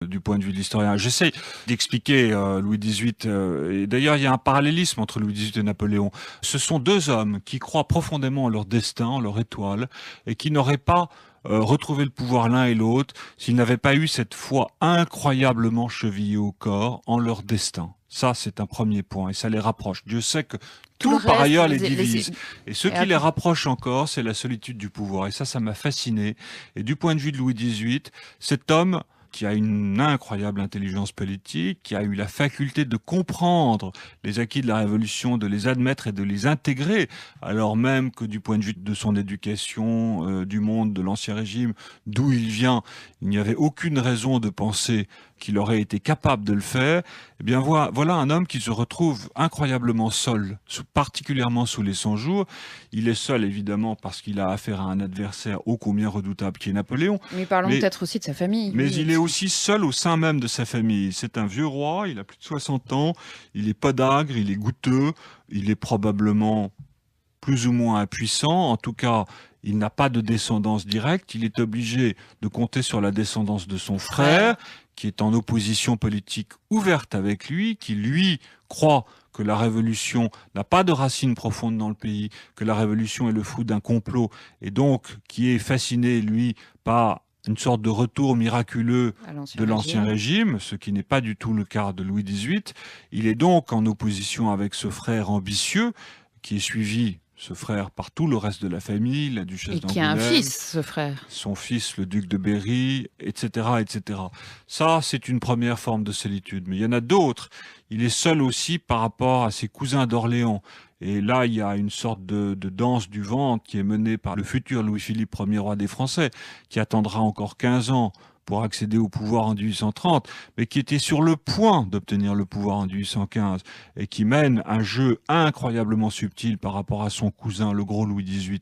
du point de vue de l'historien. J'essaie d'expliquer Louis XVIII, et d'ailleurs il y a un parallélisme entre Louis XVIII et Napoléon. Ce sont deux hommes qui croient profondément en leur destin, en leur étoile, et qui n'auraient pas retrouvé le pouvoir l'un et l'autre s'ils n'avaient pas eu cette foi incroyablement chevillée au corps en leur destin. Ça, c'est un premier point, et ça les rapproche. Dieu sait que tout, par ailleurs, les divise. Et ce qui les rapproche encore, c'est la solitude du pouvoir. Et ça m'a fasciné. Et du point de vue de Louis XVIII, cet homme qui a une incroyable intelligence politique, qui a eu la faculté de comprendre les acquis de la Révolution, de les admettre et de les intégrer, alors même que du point de vue de son éducation, du monde de l'Ancien Régime, d'où il vient, il n'y avait aucune raison de penser qu'il aurait été capable de le faire. Eh bien, voilà un homme qui se retrouve incroyablement seul, particulièrement sous les 100 jours. Il est seul, évidemment, parce qu'il a affaire à un adversaire ô combien redoutable qui est Napoléon. Mais parlons peut-être aussi de sa famille. Mais il est aussi seul au sein même de sa famille. C'est un vieux roi, il a plus de 60 ans, il est podagre, il est goûteux, il est probablement plus ou moins impuissant. En tout cas, il n'a pas de descendance directe. Il est obligé de compter sur la descendance de son frère, qui est en opposition politique ouverte avec lui, qui lui croit que la révolution n'a pas de racines profondes dans le pays, que la révolution est le fruit d'un complot, et donc qui est fasciné, lui, par une sorte de retour miraculeux de l'Ancien Régime, ce qui n'est pas du tout le cas de Louis XVIII. Il est donc en opposition avec ce frère ambitieux, qui est suivi, ce frère, par tout le reste de la famille, la duchesse d'Angoulême. Et qui a un fils, ce frère. Son fils, le duc de Berry, etc., etc. Ça, c'est une première forme de solitude. Mais il y en a d'autres. Il est seul aussi par rapport à ses cousins d'Orléans. Et là, il y a une sorte de danse du ventre qui est menée par le futur Louis-Philippe, premier roi des Français, qui attendra encore 15 ans pour accéder au pouvoir en 1830, mais qui était sur le point d'obtenir le pouvoir en 1815, et qui mène un jeu incroyablement subtil par rapport à son cousin, le gros Louis XVIII.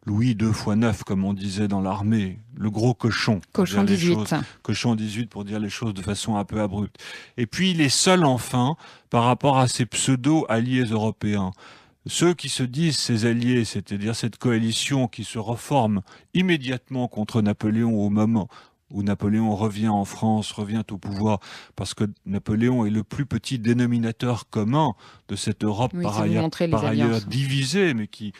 Louis 2 fois 9, comme on disait dans l'armée, le gros cochon. Cochon 18. Cochon 18 pour dire les choses de façon un peu abrupte. Et puis il est seul enfin par rapport à ses pseudo-alliés européens. Ceux qui se disent ses alliés, c'est-à-dire cette coalition qui se reforme immédiatement contre Napoléon au moment où Napoléon revient en France, revient au pouvoir, parce que Napoléon est le plus petit dénominateur commun de cette Europe par ailleurs divisée, mais qui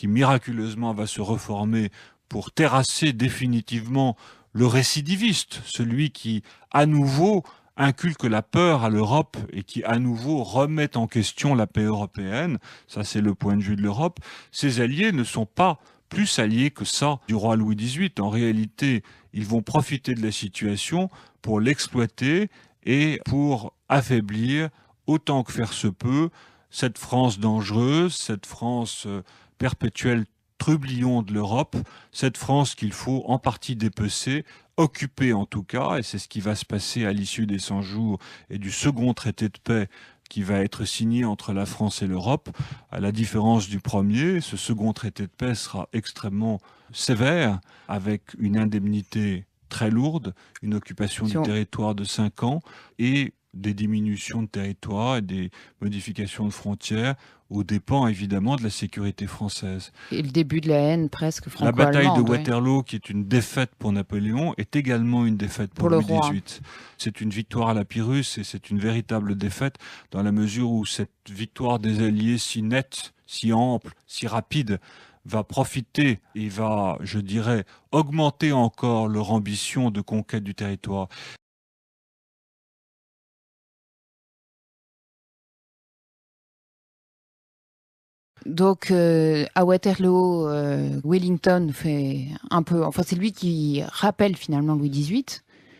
miraculeusement va se reformer pour terrasser définitivement le récidiviste, celui qui, à nouveau, inculque la peur à l'Europe et qui, à nouveau, remet en question la paix européenne. Ça, c'est le point de vue de l'Europe. Ses alliés ne sont pas plus alliés que ça du roi Louis XVIII. En réalité, ils vont profiter de la situation pour l'exploiter et pour affaiblir, autant que faire se peut, cette France dangereuse, cette France perpétuel trublion de l'Europe, cette France qu'il faut en partie dépecer, occuper en tout cas, et c'est ce qui va se passer à l'issue des 100 jours et du second traité de paix qui va être signé entre la France et l'Europe. À la différence du premier, ce second traité de paix sera extrêmement sévère, avec une indemnité très lourde, une occupation du territoire de 5 ans et des diminutions de territoire et des modifications de frontières aux dépens évidemment de la sécurité française. Et le début de la haine presque franco-allemande. La bataille de Waterloo, qui est une défaite pour Napoléon, est également une défaite pour Louis XVIII. C'est une victoire à la Pyrrhus et c'est une véritable défaite dans la mesure où cette victoire des Alliés si nette, si ample, si rapide, va profiter et va, je dirais, augmenter encore leur ambition de conquête du territoire. Donc, à Waterloo, Wellington fait un peu... Enfin, c'est lui qui rappelle finalement Louis XVIII.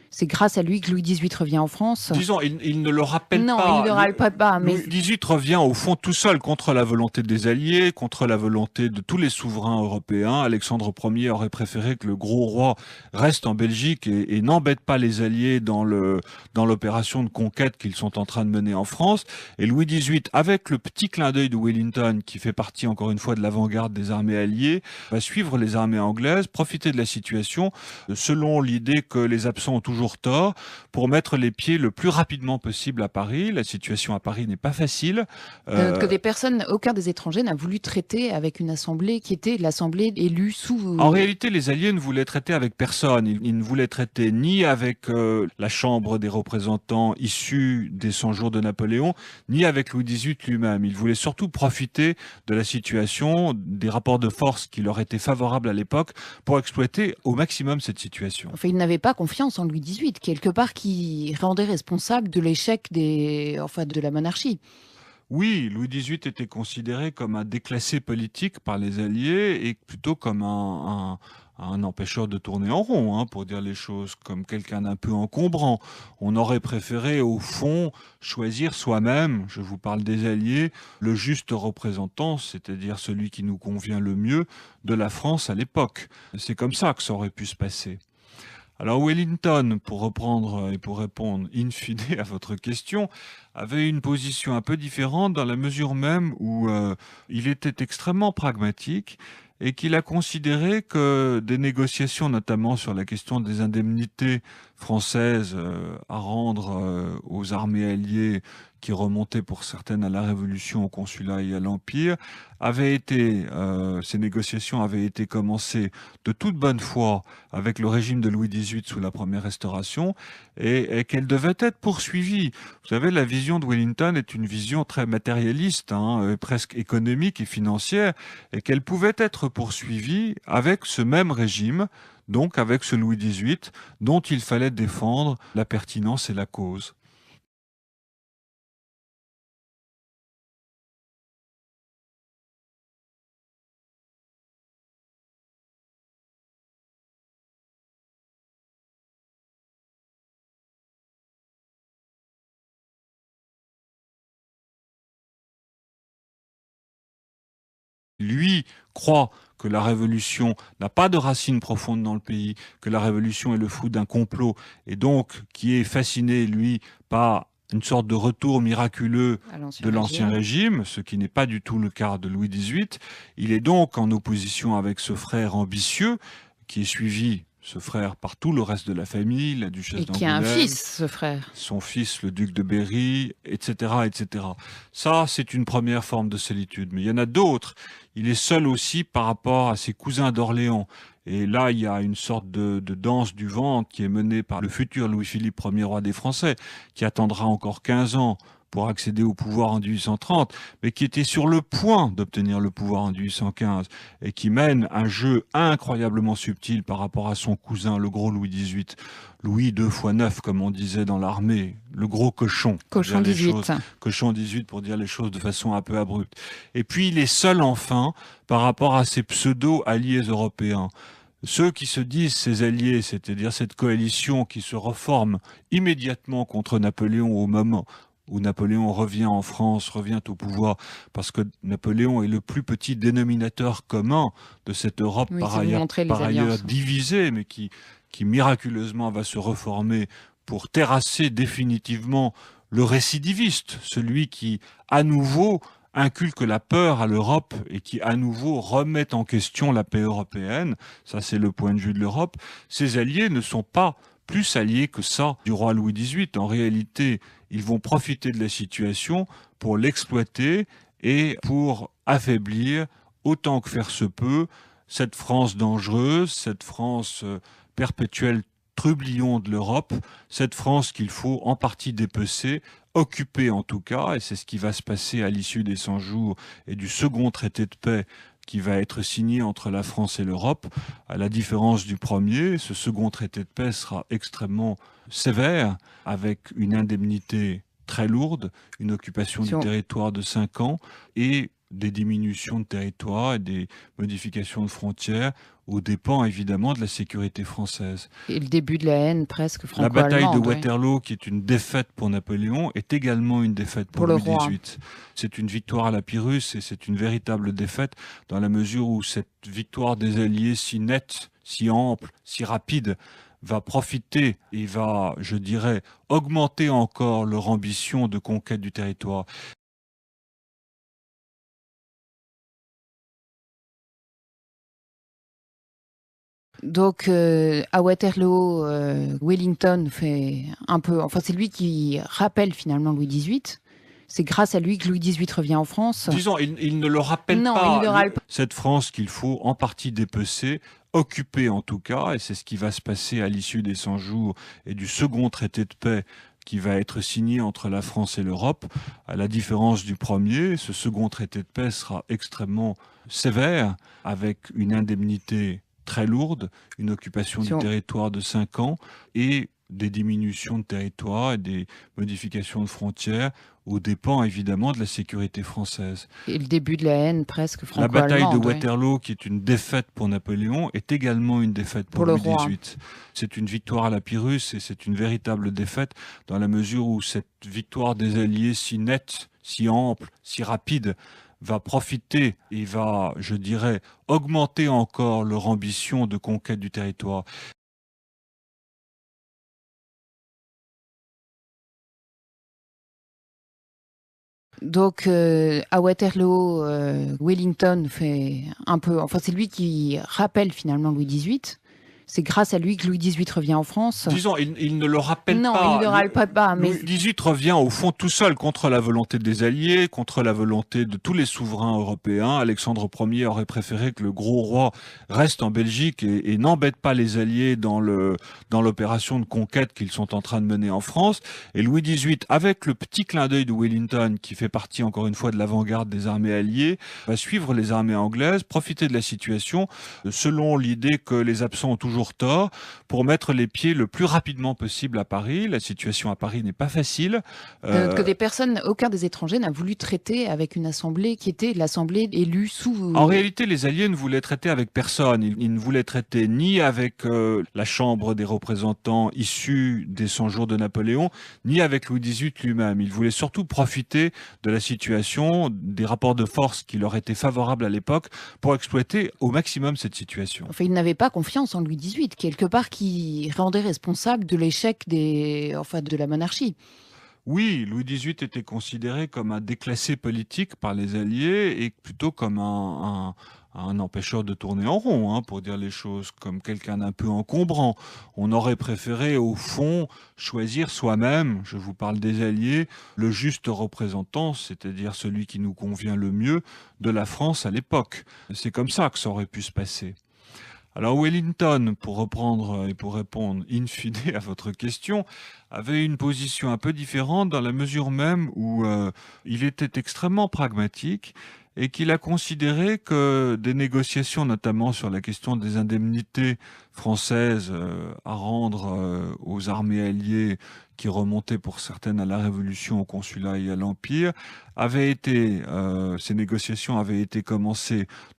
C'est grâce à lui que Louis XVIII revient en France. Disons, il ne le rappelle pas. Non, il ne le rappelle pas. Mais... Louis XVIII revient au fond tout seul contre la volonté des Alliés, contre la volonté de tous les souverains européens. Alexandre Ier aurait préféré que le gros roi reste en Belgique et n'embête pas les Alliés dans l'opération de conquête qu'ils sont en train de mener en France. Et Louis XVIII, avec le petit clin d'œil de Wellington, qui fait partie encore une fois de l'avant-garde des armées alliées, va suivre les armées anglaises, profiter de la situation, selon l'idée que les absents ont toujours toujours tort, pour mettre les pieds le plus rapidement possible à Paris. La situation à Paris n'est pas facile. D'un autre côté, aucun des étrangers n'a voulu traiter avec une assemblée qui était l'assemblée élue sous... En réalité, les Alliés ne voulaient traiter avec personne. Ils ne voulaient traiter ni avec la Chambre des représentants issus des 100 jours de Napoléon, ni avec Louis XVIII lui-même. Ils voulaient surtout profiter de la situation, des rapports de force qui leur étaient favorables à l'époque, pour exploiter au maximum cette situation. Enfin, ils n'avaient pas confiance en Louis XVIII, quelque part qui rendait responsable de l'échec de la monarchie. Oui, Louis XVIII était considéré comme un déclassé politique par les Alliés et plutôt comme un empêcheur de tourner en rond, pour dire les choses, comme quelqu'un d'un peu encombrant. On aurait préféré, au fond, choisir soi-même, je vous parle des Alliés, le juste représentant, c'est-à-dire celui qui nous convient le mieux de la France à l'époque. C'est comme ça que ça aurait pu se passer. Alors Wellington, pour reprendre et pour répondre in fine à votre question, avait une position un peu différente dans la mesure même où il était extrêmement pragmatique et qu'il a considéré que des négociations, notamment sur la question des indemnités françaises à rendre aux armées alliées qui remontaient pour certaines à la Révolution, au consulat et à l'Empire, ces négociations avaient été commencées de toute bonne foi avec le régime de Louis XVIII sous la première Restauration et qu'elles devaient être poursuivies. Vous savez, la vision de Wellington est une vision très matérialiste, presque économique et financière, et qu'elle pouvait être poursuivie avec ce même régime, donc avec ce Louis XVIII, dont il fallait défendre la pertinence et la cause. Lui croit que la révolution n'a pas de racines profondes dans le pays, que la révolution est le fruit d'un complot, et donc qui est fasciné, lui, par une sorte de retour miraculeux de l'Ancien Régime, ce qui n'est pas du tout le cas de Louis XVIII. Il est donc en opposition avec ce frère ambitieux, qui est suivi, ce frère, par tout le reste de la famille, la duchesse d'Angoulême. Et qui a un fils, ce frère. Son fils, le duc de Berry, etc., etc. Ça, c'est une première forme de solitude. Mais il y en a d'autres. Il est seul aussi par rapport à ses cousins d'Orléans. Et là, il y a une sorte de danse du ventre qui est menée par le futur Louis-Philippe Ier roi des Français, qui attendra encore 15 ans pour accéder au pouvoir en 1830, mais qui était sur le point d'obtenir le pouvoir en 1815, et qui mène un jeu incroyablement subtil par rapport à son cousin, le gros Louis XVIII. Louis 2 x 9, comme on disait dans l'armée, le gros cochon. Cochon 18. Cochon 18 pour dire les choses de façon un peu abrupte. Et puis il est seul enfin par rapport à ses pseudo-alliés européens. Ceux qui se disent ses alliés, c'est-à-dire cette coalition qui se reforme immédiatement contre Napoléon au moment où Napoléon revient en France, revient au pouvoir, parce que Napoléon est le plus petit dénominateur commun de cette Europe par ailleurs divisée, mais qui miraculeusement va se reformer pour terrasser définitivement le récidiviste, celui qui, à nouveau, inculque la peur à l'Europe et qui, à nouveau, remet en question la paix européenne. Ça, c'est le point de vue de l'Europe. Ces alliés ne sont pas plus alliés que ça du roi Louis XVIII. En réalité, ils vont profiter de la situation pour l'exploiter et pour affaiblir, autant que faire se peut, cette France dangereuse, cette France perpétuel trublion de l'Europe, cette France qu'il faut en partie dépecer, occuper en tout cas, et c'est ce qui va se passer à l'issue des 100 jours et du second traité de paix qui va être signé entre la France et l'Europe. À la différence du premier, ce second traité de paix sera extrêmement sévère, avec une indemnité très lourde, une occupation du territoire de 5 ans et des diminutions de territoire et des modifications de frontières aux dépens évidemment de la sécurité française. Et le début de la haine presque franco-allemande. La bataille de Waterloo, qui est une défaite pour Napoléon, est également une défaite pour Louis XVIII. C'est une victoire à la Pyrrhus et c'est une véritable défaite dans la mesure où cette victoire des Alliés si nette, si ample, si rapide va profiter et va, je dirais, augmenter encore leur ambition de conquête du territoire. Donc à Waterloo, Wellington fait un peu, enfin c'est lui qui rappelle finalement Louis XVIII. C'est grâce à lui que Louis XVIII revient en France. Disons, il ne le rappelle Non, il pas. ne rappelle pas. Cette France qu'il faut en partie dépecer, occuper en tout cas, et c'est ce qui va se passer à l'issue des 100 jours et du second traité de paix qui va être signé entre la France et l'Europe. À la différence du premier, ce second traité de paix sera extrêmement sévère, avec une indemnité très lourde, une occupation du territoire de 5 ans et des diminutions de territoire et des modifications de frontières aux dépens évidemment de la sécurité française. Et le début de la haine presque La bataille de franco-allemande. Waterloo, qui est une défaite pour Napoléon, est également une défaite pour le Louis roi. XVIII. C'est une victoire à la Pyrrhus et c'est une véritable défaite dans la mesure où cette victoire des Alliés si nette, si ample, si rapide va profiter et va, je dirais, augmenter encore leur ambition de conquête du territoire. Donc à Waterloo, Wellington fait un peu, enfin c'est lui qui rappelle finalement Louis XVIII. C'est grâce à lui que Louis XVIII revient en France. Disons, il ne le rappelle pas. Non, il ne le rappelle pas. Mais Louis XVIII revient au fond tout seul contre la volonté des Alliés, contre la volonté de tous les souverains européens. Alexandre Ier aurait préféré que le gros roi reste en Belgique et n'embête pas les Alliés dans l'opération de conquête qu'ils sont en train de mener en France. Et Louis XVIII, avec le petit clin d'œil de Wellington, qui fait partie encore une fois de l'avant-garde des armées alliées, va suivre les armées anglaises, profiter de la situation, selon l'idée que les absents ont toujours tort, pour mettre les pieds le plus rapidement possible à Paris. La situation à Paris n'est pas facile. D'un autre côté, aucun des étrangers n'a voulu traiter avec une assemblée qui était l'assemblée élue sous... En réalité, les Alliés ne voulaient traiter avec personne. Ils ne voulaient traiter ni avec la Chambre des représentants issus des 100 jours de Napoléon, ni avec Louis XVIII lui-même. Ils voulaient surtout profiter de la situation, des rapports de force qui leur étaient favorables à l'époque, pour exploiter au maximum cette situation. Enfin, ils n'avaient pas confiance en Louis XVIII, quelque part qui rendait responsable de l'échec de la monarchie. Oui, Louis XVIII était considéré comme un déclassé politique par les Alliés et plutôt comme un empêcheur de tourner en rond, hein, pour dire les choses, comme quelqu'un d'un peu encombrant. On aurait préféré, au fond, choisir soi-même, je vous parle des Alliés, le juste représentant, c'est-à-dire celui qui nous convient le mieux de la France à l'époque. C'est comme ça que ça aurait pu se passer. Alors Wellington, pour reprendre et pour répondre in fine à votre question, avait une position un peu différente dans la mesure même où il était extrêmement pragmatique et qu'il a considéré que des négociations, notamment sur la question des indemnités françaises à rendre aux armées alliées qui remontaient pour certaines à la Révolution, au Consulat et à l'Empire, ces négociations avaient été commencées